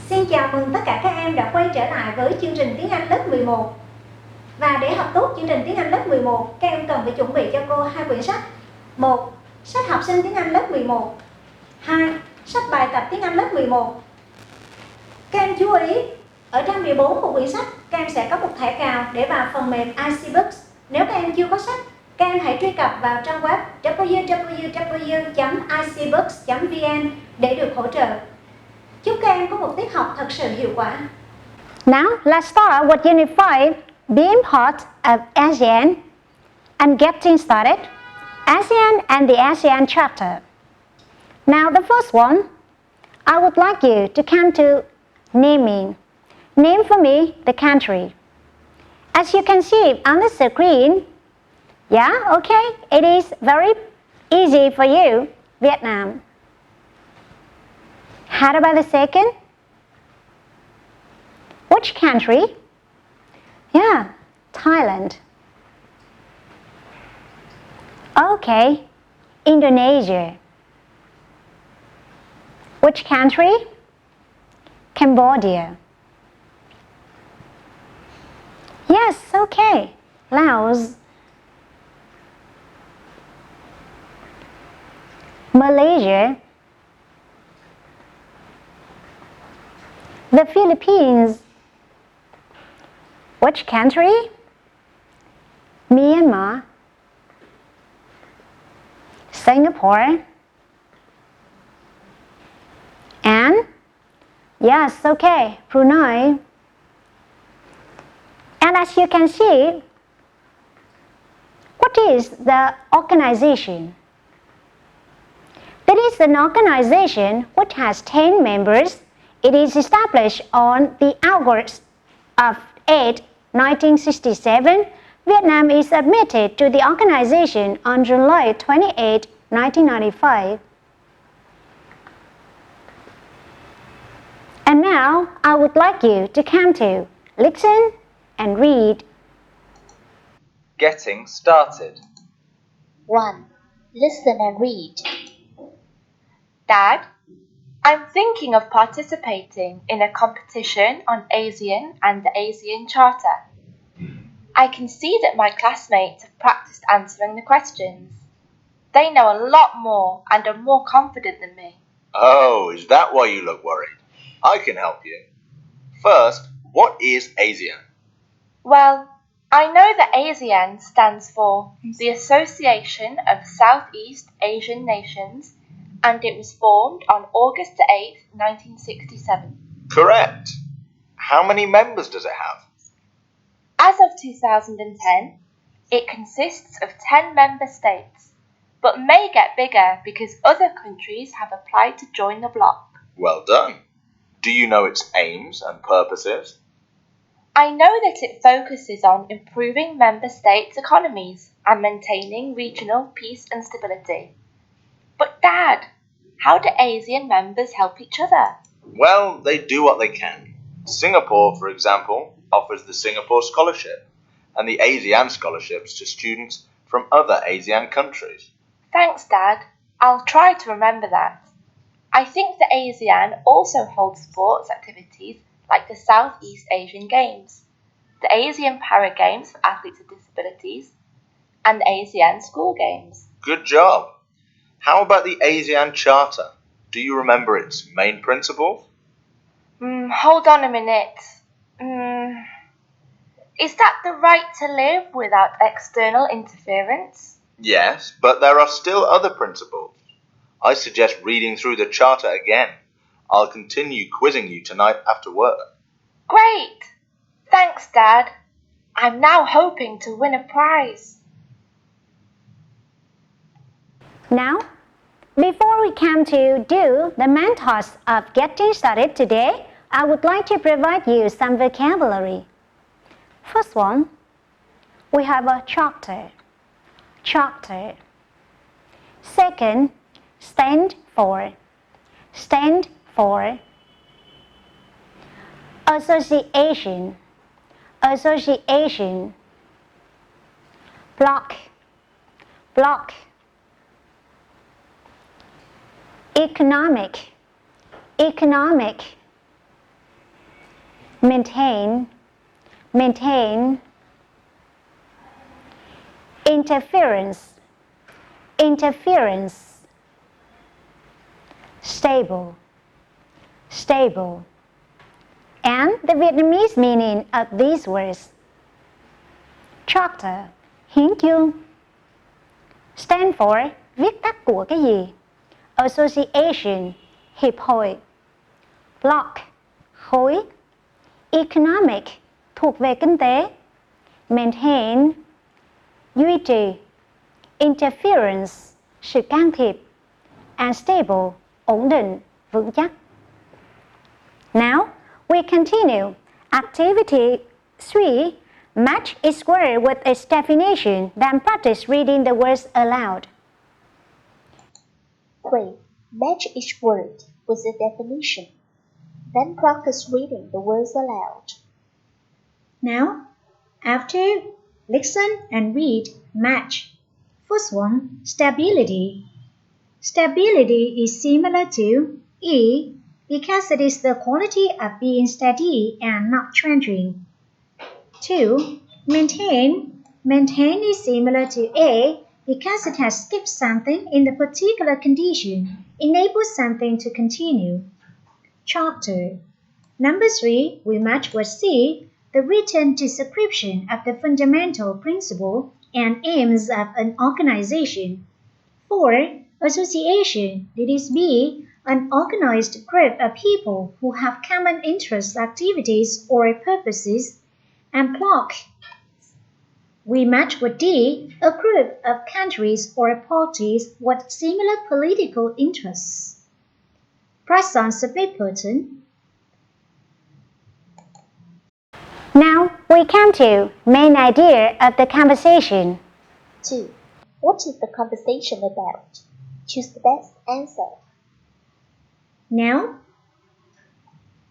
Xin chào mừng tất cả các em đã quay trở lại với chương trình tiếng Anh lớp 11. Và để học tốt chương trình tiếng Anh lớp 11, các em cần phải chuẩn bị cho cô 2 quyển sách. 1. Sách học sinh tiếng Anh lớp 11. 2. Sách bài tập tiếng Anh lớp 11. Các em chú ý, ở trang bìa 4 của quyển sách, các em sẽ có một thẻ cào để vào phần mềm IseeBooks. Nếu các em chưa có sách, các em hãy truy cập vào trang web www.iseebooks.vn để được hỗ trợ. Chúc các em có một tiết học thật sự hiệu quả. Now, let's start with Unit 5, being part of ASEAN and getting started. ASEAN and the ASEAN chapter. Now, the first one, I would like you to come to naming. Name for me the country. As you can see on the screen, yeah, okay, it is very easy for you, Vietnam. How about the second? Which country? Yeah, Thailand. Okay, Indonesia. Which country? Cambodia. Yes, okay, Laos. Malaysia. The Philippines. Which country? Myanmar. Singapore. And, yes, okay, Brunei. And as you can see, what is the organization? That is an organization which has 10 members. It is established on the August of 8, 1967. Vietnam is admitted to the organization on July 28, 1995. And now, I would like you to come to listen and read. Getting started. 1. Listen and read. Dad, I'm thinking of participating in a competition on ASEAN and the ASEAN Charter. I can see that my classmates have practiced answering the questions. They know a lot more and are more confident than me. Oh, is that why you look worried? I can help you. First, what is ASEAN? Well, I know that ASEAN stands for the Association of Southeast Asian Nations, and it was formed on August 8, 1967. Correct. How many members does it have? As of 2010, it consists of 10 member states, but may get bigger because other countries have applied to join the bloc. Well done. Do you know its aims and purposes? I know that it focuses on improving member states' economies and maintaining regional peace and stability. But Dad, how do ASEAN members help each other? Well, they do what they can. Singapore, for example, offers the Singapore Scholarship and the ASEAN scholarships to students from other ASEAN countries. Thanks, Dad. I'll try to remember that. I think the ASEAN also holds sports activities like the Southeast Asian Games, the ASEAN Para Games for athletes with disabilities, and the ASEAN School Games. Good job. How about the ASEAN Charter? Do you remember its main principles? Hold on a minute. Is that the right to live without external interference? Yes, but there are still other principles. I suggest reading through the Charter again. I'll continue quizzing you tonight after work. Great! Thanks, Dad. I'm now hoping to win a prize. Now, before we come to do the main task of getting started today, I would like to provide you some vocabulary. First one, we have a charter. Charter. Second, stand for. Stand for. Association. Association. Block. Block. Economic. Economic. maintain, maintain. Interference, interference. Stable, stable. And the Vietnamese meaning of these words. Charter, hiến chương. Stand for, viết tắt của cái gì? Association, hiệp hội. Block, khối. Economic, thuộc về kinh tế. Maintain, duy trì. Interference, sự can thiệp. And stable, ổn định, vững chắc. Now, we continue. Activity 3. Match each word with its definition, then practice reading the words aloud. 3. Match each word with the definition. Then practice reading the words aloud. Now, after listen and read, match. First one, stability. Stability is similar to E because it is the quality of being steady and not changing. 2. Maintain. Maintain is similar to A because it has skipped something in the particular condition, enables something to continue. Charter. Number 3, we match with C, the written description of the fundamental principle and aims of an organization. 4. Association. That is B, an organized group of people who have common interests, activities, or purposes. And block. We match with D, a group of countries or parties with similar political interests. Press on submit button. Now, we come to main idea of the conversation. 2. What is the conversation about? Choose the best answer. Now,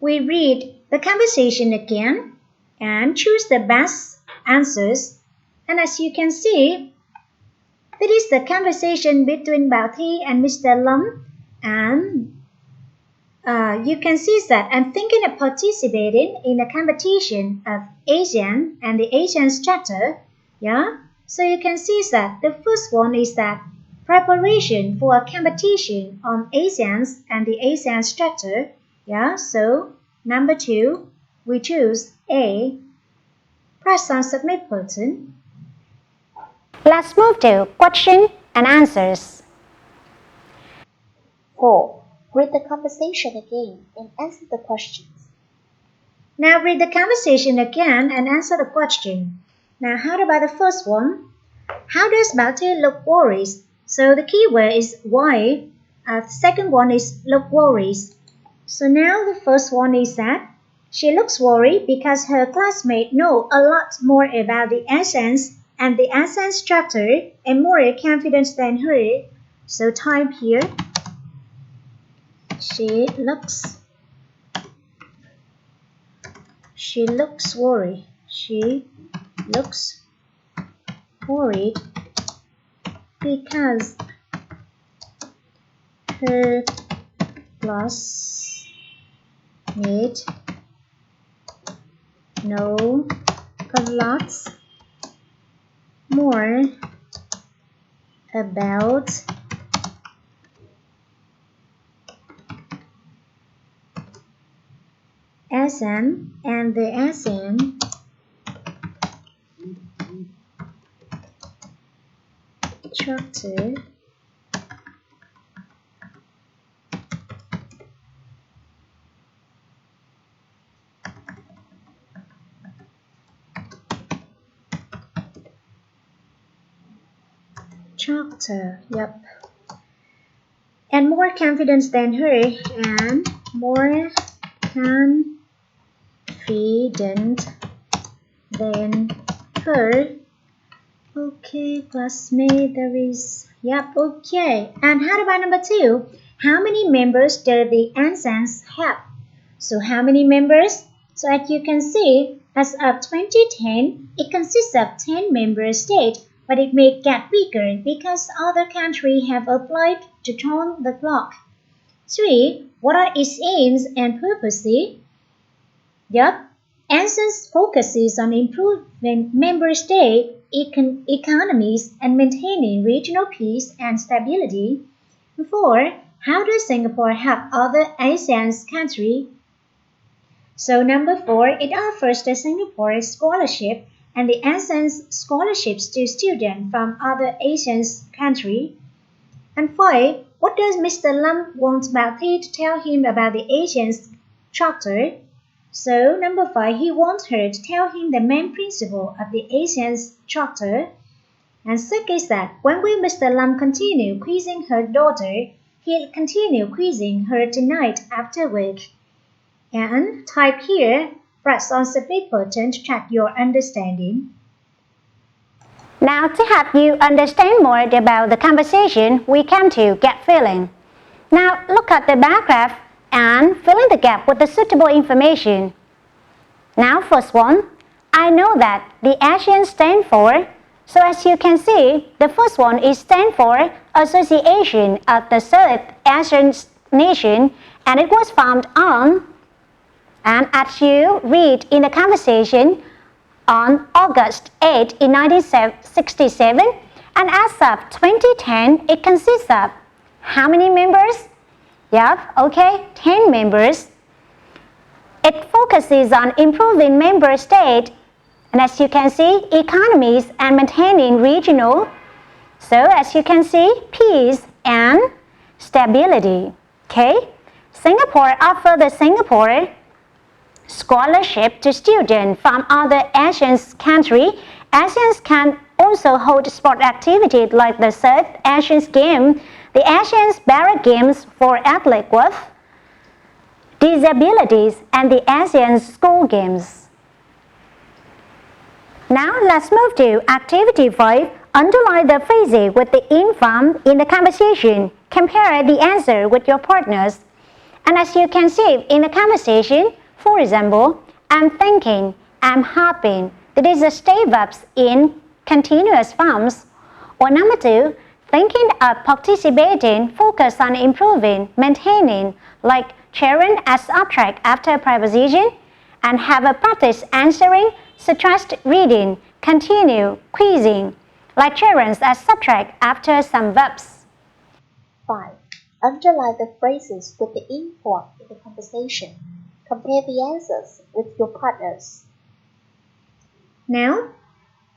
we read the conversation again and choose the best answers. And as you can see, that is the conversation between Bảo Thi and Mr. Lâm. And you can see that I'm thinking of participating in a competition of ASEAN and the ASEAN Charter. Yeah, so you can see that the first one is that preparation for a competition on ASEAN and the ASEAN Charter. Yeah, so number 2, we choose A. Press on submit button. Let's move to question and answers. 4. Read the conversation again and answer the questions. Now read the conversation again and answer the question. Now how about the first one? How does Bảo Thi look worried? So the keyword is why. The second one is look worried. So now the first one is that she looks worried because her classmates know a lot more about the ASEAN and the ASEAN Charter and more confident than her. So type here. She looks worried. She looks worried because her classmates know a lot more about ASEAN and the ASEAN Charter. Yep. And more confidence than her, and more confident than her. Okay, classmate, there is, yep, okay. And how about number 2? How many members do the ASEAN have? So how many members? So as you can see, as of 2010, it consists of 10 member states, but it may get bigger because other countries have applied to join the bloc. 3. What are its aims and purposes? Yep, ASEAN focuses on improving member state economies and maintaining regional peace and stability. 4. How does Singapore help other ASEAN countries? So number 4, it offers the Singapore scholarship and the ASEAN scholarships to students from other Asian countries. And 5, what does Mr. Lam want Bao to tell him about the ASEAN Charter? So number 5, he wants her to tell him the main principle of the ASEAN Charter. And 6 is that when will Mr. Lam continue quizzing her daughter? He'll continue quizzing her tonight after work. And type here, press on submit button to check your understanding. Now to help you understand more about the conversation, we come to get feeling. Now look at the bar graph and fill in the gap with the suitable information. Now first one, I know that the ASEAN stand for, so as you can see, the first one is stand for Association of the South Asian Nation, and it was formed on, and as you read in the conversation, on August 8 in 1967, and as of 2010, it consists of how many members? Yep, okay, 10 members. It focuses on improving member state, and as you can see, economies and maintaining regional. So as you can see, peace and stability. Okay, Singapore offers the Singapore scholarship to students from other Asian countries. ASEAN can also hold sport activities like the South Asian Games, the ASEAN Para Games for athletes with disabilities, and the ASEAN School Games. Now let's move to activity 5. Underline the phrase with the in form in the conversation. Compare the answer with your partners. And as you can see in the conversation, for example, I'm thinking, I'm hoping. That is the state verbs in continuous forms. Or number 2, thinking of participating, focus on improving, maintaining, like children as subject after preposition, and have a practice answering, suggest reading, continue, quizzing, like children as subject after some verbs. 5. Underline the phrases with the in form in the conversation. Compare the answers with your partners. Now,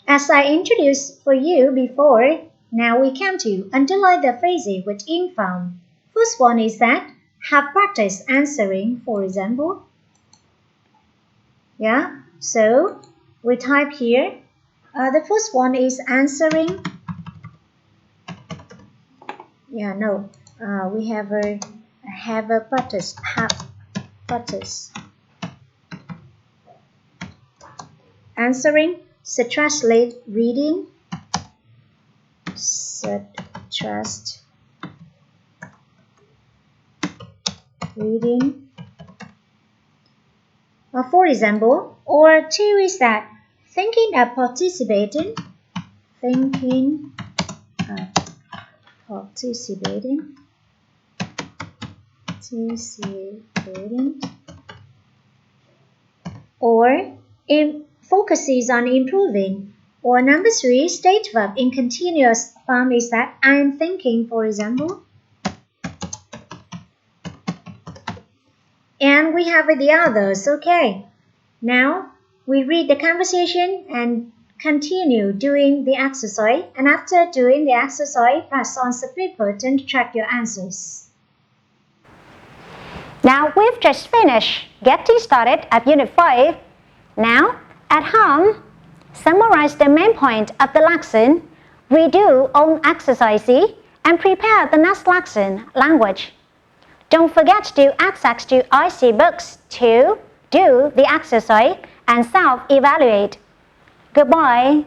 as I introduced for you before, now we come to underline the phrase with in form. First one is that have practice answering, for example. Yeah, so we type here. The first one is answering. Yeah, no, we have a practice. Have practice. Answering, suggest reading, suggest reading. For example, or 2 is that thinking of participating, thinking of participating, or focuses on improving. Or number 3, state verb in continuous form is that I am thinking, for example. And we have the others, okay. Now, we read the conversation and continue doing the exercise. And after doing the exercise, press on submit button to check your answers. Now we've just finished getting started at Unit 5. Now, at home, summarize the main point of the lesson, redo own exercises, and prepare the next lesson, language. Don't forget to access to IseeBooks to do the exercise and self-evaluate. Goodbye.